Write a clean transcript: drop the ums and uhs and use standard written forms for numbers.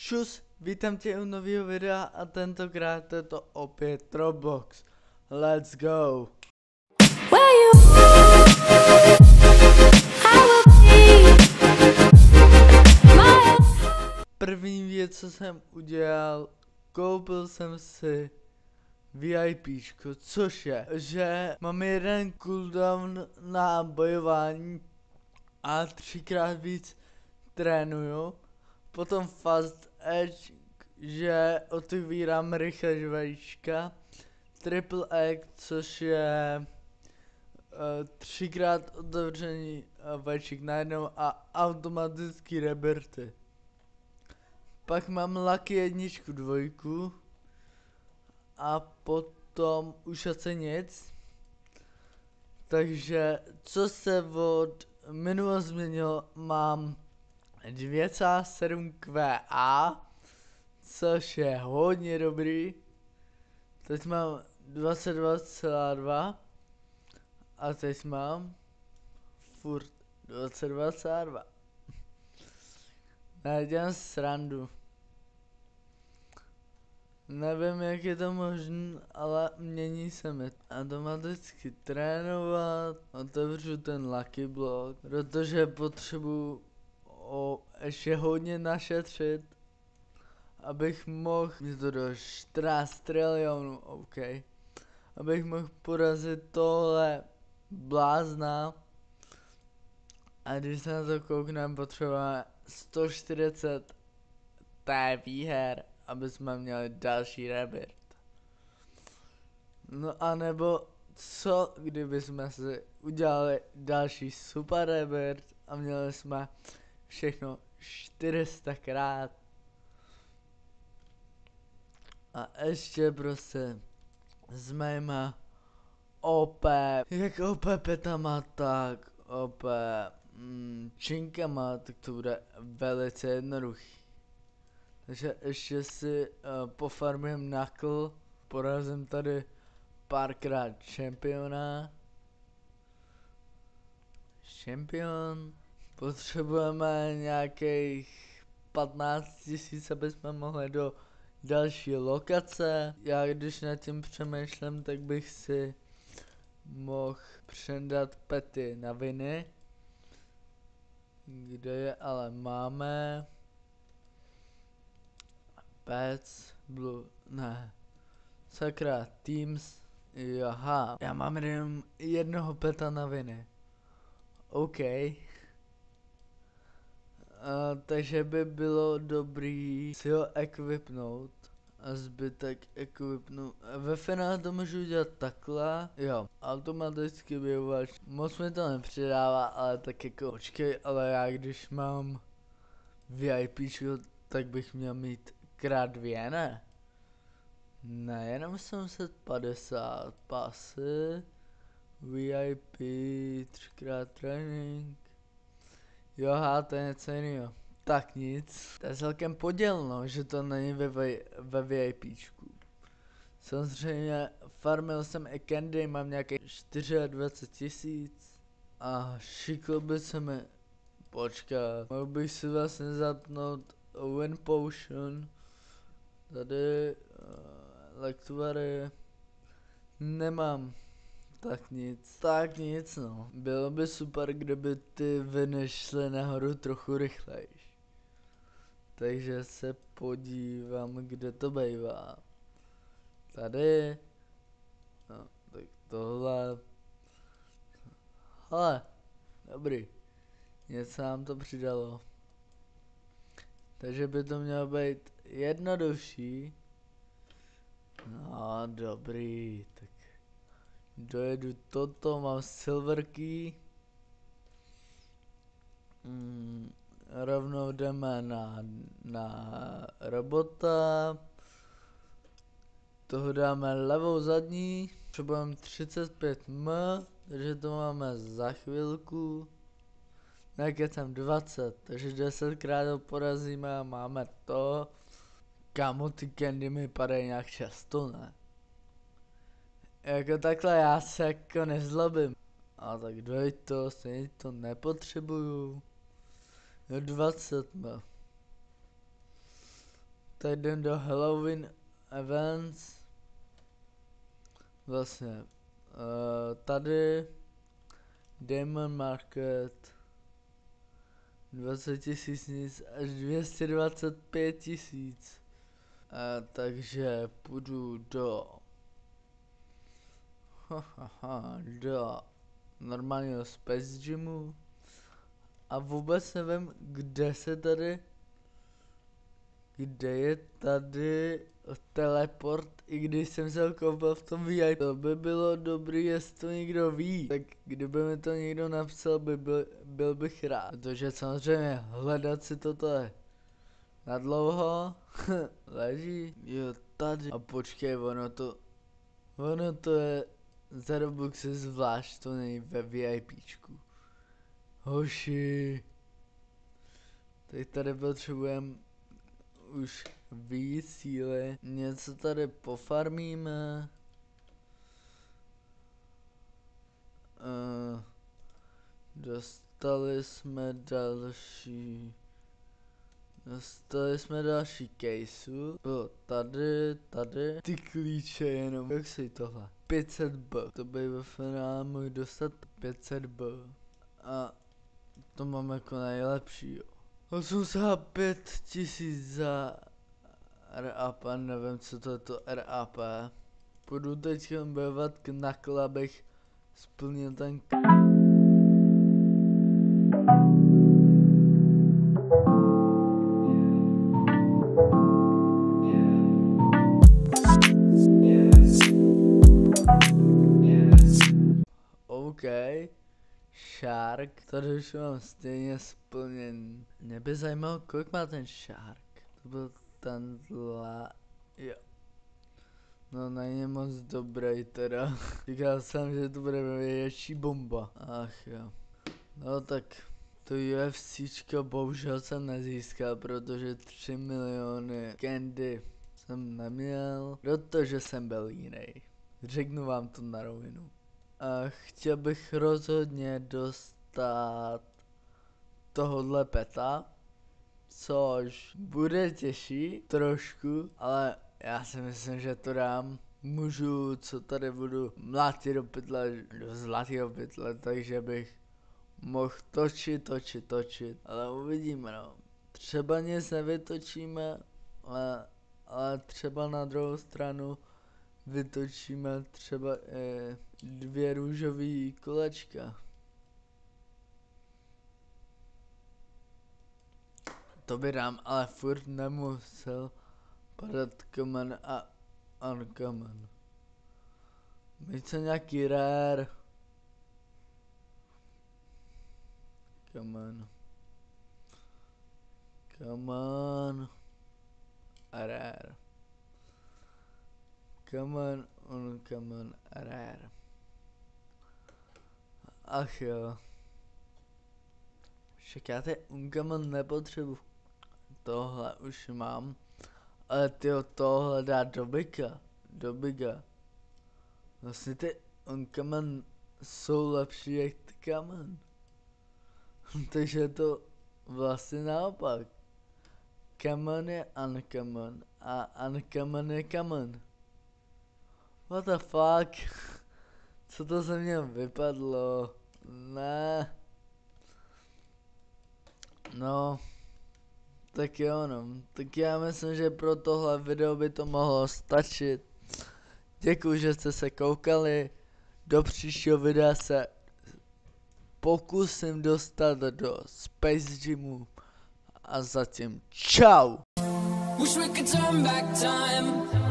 Čus, vítám tě u nového videa a tentokrát je to opět Roblox. Let's go! První věc, co jsem udělal, koupil jsem si VIPčko, což je, že mám jeden cooldown na bojování a 3x víc trénuju. Potom Fast Edge, že otevírám rychle žvajíčka. Triple Egg, což je 3x otevření vajíček najednou a automatický rebirty. Pak mám Lucky jedničku, dvojku a potom už asi nic. Takže co se od minule změnilo, mám 2,7 QA, což je hodně dobrý. Teď mám 22,2 a teď mám furt 22,2. Nedělám srandu. Nevím, jak je to možné, ale mění se mi. Automaticky trénovat, otevřu ten Lucky Block, protože potřebuji ještě hodně našetřit, abych mohl, mě to do 14 trilionů, OK, abych mohl porazit tohle blázna. A když se na to koukneme, potřebujeme 140 výher, aby jsme měli další rebirth. No a nebo co, kdyby jsme si udělali další super rebirth a měli jsme všechno 400krát. A ještě prostě s mýma OP, jak OP petama, tak OP činkama, tak to bude velice jednoduchý. Takže ještě si pofarmím Knuckle, porazím tady párkrát čempiona. Čempion. Potřebujeme nějakých 15 000, aby jsme mohli do další lokace. Já když nad tím přemýšlím, tak bych si mohl předat pety na viny. Kde je ale máme? Pets, Blue, ne. Sakra, Teams, jaha. Já mám jenom jednoho peta na viny. OK. Takže by bylo dobrý si ho equipnout a zbytek equipnout. Ve finále to můžu udělat takhle. Jo, automaticky vyuvač. Moc mi to nepřidává, ale tak jako počkej, ale já když mám VIPčko, tak bych měl mít krát 2, ne? Ne, jenom 750 pasy, VIP, 3x trénink. Jo, to je něco jiného. Tak nic. To je celkem podělno, že to není ve VIPčku. Samozřejmě farmil jsem i candy, mám nějaké 24 000. A šikl by se mi počkat. Mohl bych si vlastně zapnout Win Potion. Tady lektvary nemám. Tak nic no. Bylo by super, kdyby ty viny šly nahoru trochu rychlejš. Takže se podívám, kde to bývá. Tady. No, tak tohle. Hele, dobrý. Něco nám to přidalo. Takže by to mělo být jednodušší. No, dobrý, tak dojedu toto, mám silver key. Rovnou jdeme na robota. Toho dáme levou zadní. Potřebujeme 35M, takže to máme za chvilku. Nekecám 20, takže 10krát ho porazíme a máme to. Kámo, ty candy mi padají nějak často, ne? Jako takhle já se jako nezlobím. A tak dojď to, stejně to nepotřebuju. Jo, 20 no. Teď jdem do Halloween Events. Vlastně. Tady Diamond Market 20 000 nic až 225 000. Takže půjdu do normálního Space Gymu a vůbec nevím, kde je tady teleport, i když jsem se ho koupil v tom VIP. To by bylo dobrý, jestli to někdo ví, tak kdyby mi to někdo napsal, byl bych rád. Protože samozřejmě hledat si toto je na dlouho. Leží, jo, tady. A počkej, ono to je za Robuxy zvlášť, to není ve VIPčku. Hoši. Teď tady potřebujeme už víc síly. Něco tady pofarmíme. Dostali jsme další caseu. Bylo tady. Ty klíče jenom. Jak si tohle? 500B. To by ve finále mohl dostat 500B. A to mám jako nejlepší, jo. 85 000 za RAP, nevím co to je to RAP. Půjdu teď bojovat na kle, abych splnil ten OK. Shark, tady už mám stejně splněn. Mě by zajímalo, kolik má ten Shark. To byl tenhle, jo. No není moc dobrý teda. Říkal jsem, že to bude větší bomba. Ach jo. No tak to UFCčko bohužel jsem nezískal, protože 3 miliony candy jsem neměl, protože jsem byl jiný. Řeknu vám to na rovinu. A chtěl bych rozhodně dostat tohodle peta, což bude těžší trošku, ale já si myslím, že to dám. Můžu, co tady budu mlátit do pytle, do zlatého pytle, takže bych mohl točit, ale uvidíme no. Třeba nic nevytočíme, ale třeba na druhou stranu vytočíme třeba 2 růžový kolečka. To by nám ale furt nemusel padat common a uncommon. Mít se nějaký rare. Come on. Rare. Come on, uncommon, rare. Ach jo. Však já ty uncommon nepotřebuji. Tohle už mám. Ale tyjo, tohle dá do biga. Vlastně ty uncommon jsou lepší jak ty common. Takže je to vlastně naopak. Common je uncommon a uncommon je common. What the fuck? Co to ze mě vypadlo? Ne. No. Tak jo no. Tak já myslím, že pro tohle video by to mohlo stačit. Děkuji, že jste se koukali. Do příštího videa se pokusím dostat do Space Gymu. A zatím čau! Wish we could turn back time.